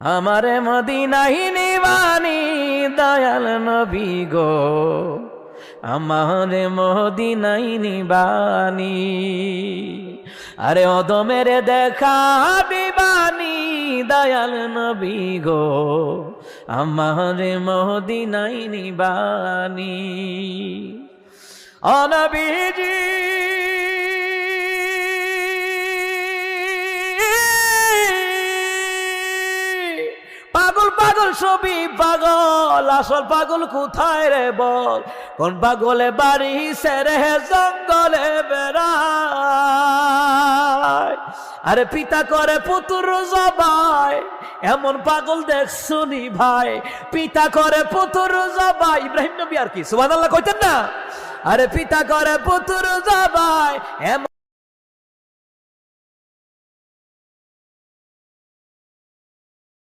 আমারে মদিনায় নিবানি দয়াল নবী গো, আমারে মদিনায় নিবানি। আরে অদমের দেখা দিবানি দয়াল নবী গো, আমারে মদিনায় নিবানি। ও নবীজি পাগল পাগল সবই পাগল, আসল পাগল কোথায় রে বল? কোন পাগলে বাড়ি সেরে জঙ্গলে বেড়ায়। আরে পিতা করে পুত্র জবাই, এমন পাগল দেখছুনি ভাই। পিতা করে পুত্র জবাই, ইব্রাহিম নবী আর কি সুবহানাল্লাহ কইতেন না? আরে পিতা করে পুত্র জবাই, এমন